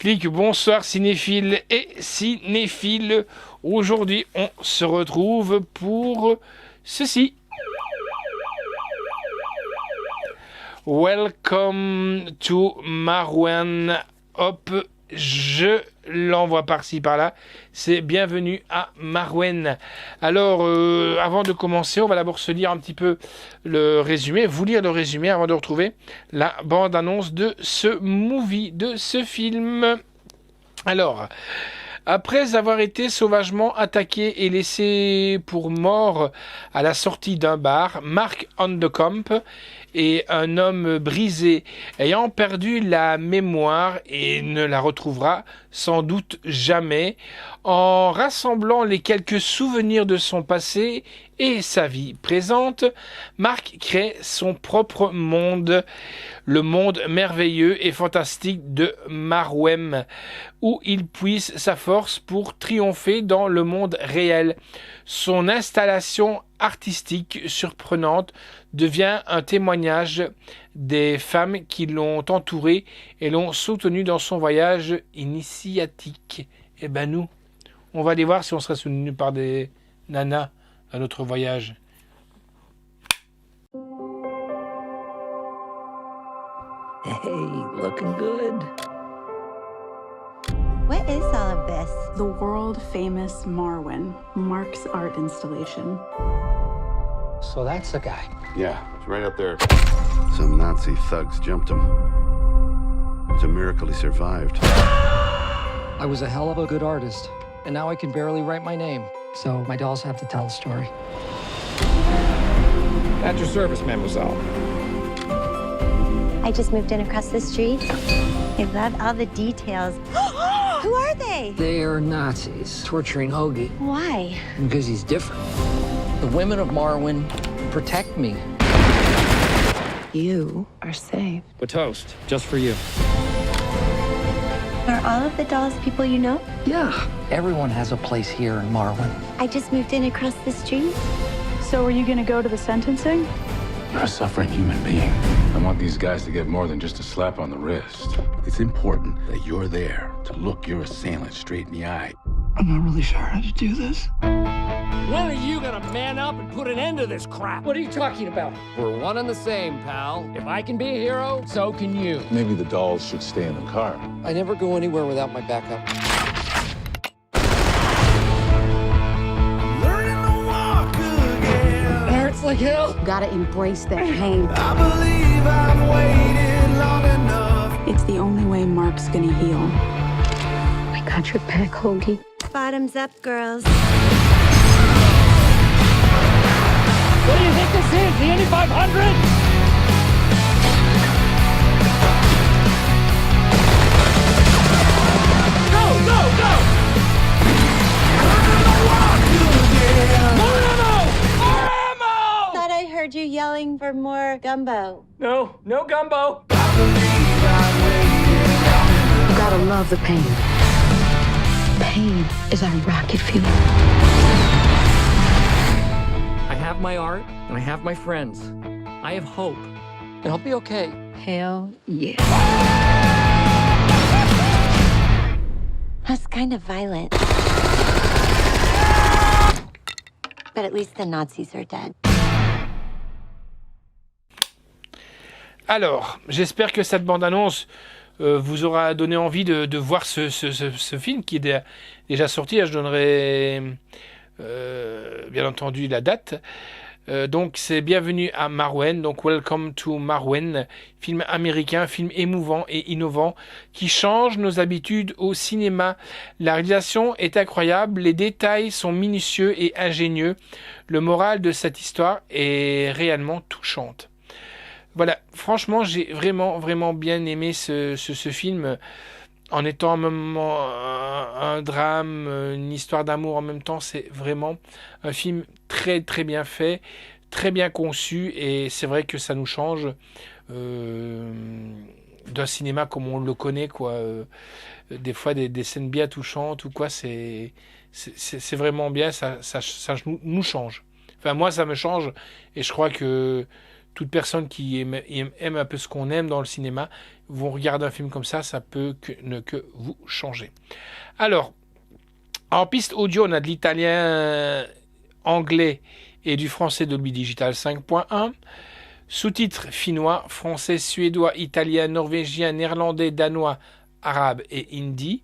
Clic, bonsoir cinéphiles et cinéphiles. Aujourd'hui, on se retrouve pour ceci. Welcome to Marwen. Hop, je l'envoie par-ci par-là. C'est bienvenue à Marwen. Alors, avant de commencer, on va d'abord se lire un petit peu le résumé, vous lire le résumé avant de retrouver la bande-annonce de ce movie, de ce film. Alors, après avoir été sauvagement attaqué et laissé pour mort à la sortie d'un bar, Mark Handecamp est un homme brisé, ayant perdu la mémoire et ne la retrouvera sans doute jamais. En rassemblant les quelques souvenirs de son passé et sa vie présente, Mark crée son propre monde, le monde merveilleux et fantastique de Marwen, où il puise sa force pour triompher dans le monde réel. Son installation artistique surprenante devient un témoignage des femmes qui l'ont entouré et l'ont soutenu dans son voyage initiatique. Et ben nous, on va aller voir si on sera soutenu par des nanas à notre voyage. Hey, looking good. What is all of this? The world-famous Marwen, Mark's art installation. So that's the guy. Yeah, it's right up there. Some Nazi thugs jumped him. It's a miracle he survived. I was a hell of a good artist, and now I can barely write my name. So my dolls have to tell a story. At your service, mademoiselle. I just moved in across the street. I love all the details. Who are they? They're Nazis torturing Hoagie Why? because he's different. The women of Marwen protect me. You are saved. A toast, just for you. Are all of the dolls people you know? Yeah, everyone has a place here in Marwen. I just moved in across the street. So are you gonna go to the sentencing? You're a suffering human being. I want these guys to get more than just a slap on the wrist. It's important that you're there to look your assailant straight in the eye. I'm not really sure how to do this. When are you gonna man up and put an end to this crap? What are you talking about? We're one and the same, pal. If I can be a hero, so can you. Maybe the dolls should stay in the car. I never go anywhere without my backup. Hurts like hell. Gotta embrace that pain. It's the only way Mark's gonna heal. I got your back, Hoagie. Bottoms up, girls. What do you think this is, the Indy 500? Go, go, go! More ammo! More ammo! Thought I heard you yelling for more gumbo. No, no gumbo. You gotta love the pain. Pain is our rocket fuel. I have my art, and I have my friends. I have hope, and I'll be okay. Hell yeah. That's kind of violent. But at least the Nazis are dead. Alors, j'espère que cette bande-annonce vous aura donné envie de voir ce film qui est déjà sorti. Je donnerai bien entendu la date. Donc c'est Bienvenue à Marwen, donc Welcome to Marwen, film américain, film émouvant et innovant qui change nos habitudes au cinéma. La réalisation est incroyable, les détails sont minutieux et ingénieux. Le moral de cette histoire est réellement touchante. Voilà, franchement, j'ai vraiment bien aimé ce film, en étant un drame, une histoire d'amour en même temps. C'est vraiment un film très bien fait, très bien conçu, et c'est vrai que ça nous change d'un cinéma comme on le connaît, quoi. Des fois, des scènes bien touchantes ou quoi, c'est vraiment bien, ça nous change. Enfin, moi, ça me change, et je crois que toute personne qui aime un peu ce qu'on aime dans le cinéma, vont regarder un film comme ça peut ne que vous changer. Alors, en piste audio, on a de l'italien, anglais et du français Dolby Digital 5.1. Sous-titres finnois, français, suédois, italien, norvégien, néerlandais, danois, arabe et hindi.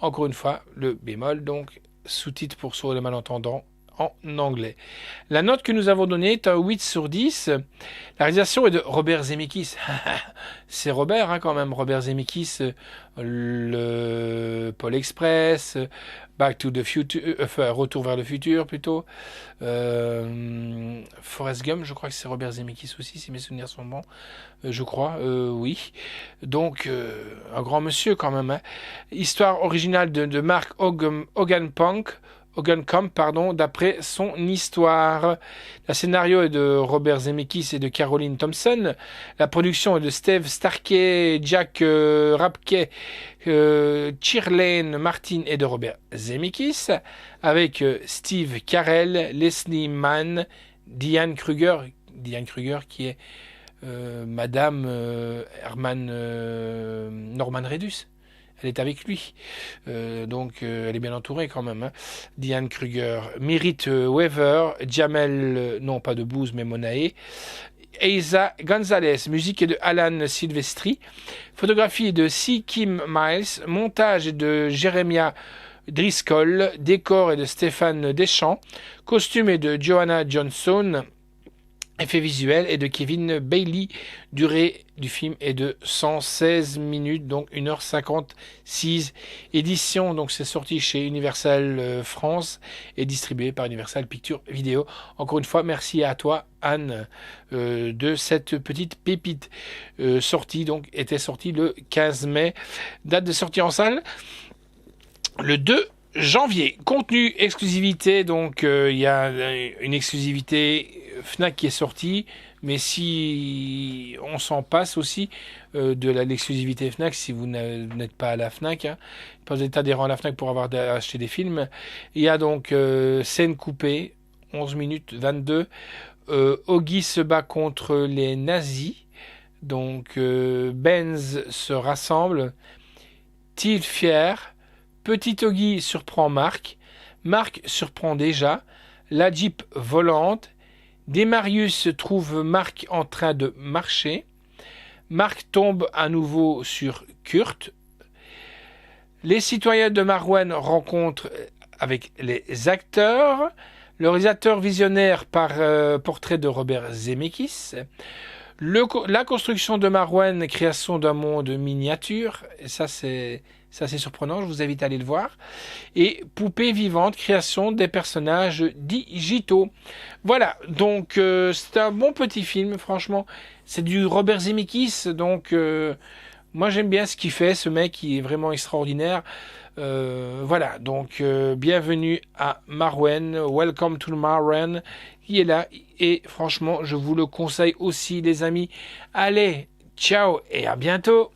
Encore une fois, le bémol, donc sous-titres pour sourds et malentendants en anglais. La note que nous avons donnée est un 8 sur 10. La réalisation est de Robert Zemeckis. C'est Robert, quand même. Robert Zemeckis, le Pôle Express, Back to the Future, Retour vers le futur plutôt. Forrest Gump, je crois que c'est Robert Zemeckis aussi, si mes souvenirs sont bons. Je crois, oui. Donc, un grand monsieur quand même. Histoire originale de Mark Hogancamp, d'après son histoire. Le scénario est de Robert Zemeckis et de Caroline Thompson. La production est de Steve Starkey, Jack Rapke, Chirlane Martin et de Robert Zemeckis, avec Steve Carell, Leslie Mann, Diane Kruger qui est Madame Norman Reedus. Elle est avec lui, donc elle est bien entourée quand même. Diane Kruger, Merritt Weaver, Jamel, non pas de Booz mais Monae, Eiza Gonzalez, musique est de Alan Silvestri, photographie de C. Kim Miles, montage est de Jeremiah Driscoll, décor est de Stéphane Deschamps, costume est de Joanna Johnson, effet visuel est de Kevin Bailey, durée du film est de 116 minutes, donc 1h56. Édition, donc c'est sorti chez Universal France et distribué par Universal Pictures Video. Encore une fois, merci à toi Anne de cette petite pépite était sortie le 15 mai. Date de sortie en salle le 2 janvier. Contenu, exclusivité, donc il y a une exclusivité Fnac qui est sortie, mais si on s'en passe aussi de l'exclusivité Fnac, si vous n'êtes pas à la Fnac, pas d'état adhérent à la Fnac pour avoir acheté des films, il y a donc scène coupée, 11 minutes 22, Oggy se bat contre les nazis, donc Benz se rassemble, Till fier, Petit Oggy surprend Marc surprend déjà, la Jeep volante, Demarius trouve Marc en train de marcher, Marc tombe à nouveau sur Kurt, les citoyens de Marouane rencontrent avec les acteurs, le réalisateur visionnaire par portrait de Robert Zemeckis, la construction de Marouane, création d'un monde miniature, et ça c'est surprenant, je vous invite à aller le voir. Et Poupée vivante, création des personnages digitaux. Voilà, donc c'est un bon petit film, franchement. C'est du Robert Zemeckis, donc moi j'aime bien ce qu'il fait, ce mec qui est vraiment extraordinaire. Voilà, donc bienvenue à Marouane, welcome to Marouane, qui est là. Et franchement, je vous le conseille aussi les amis. Allez, ciao et à bientôt.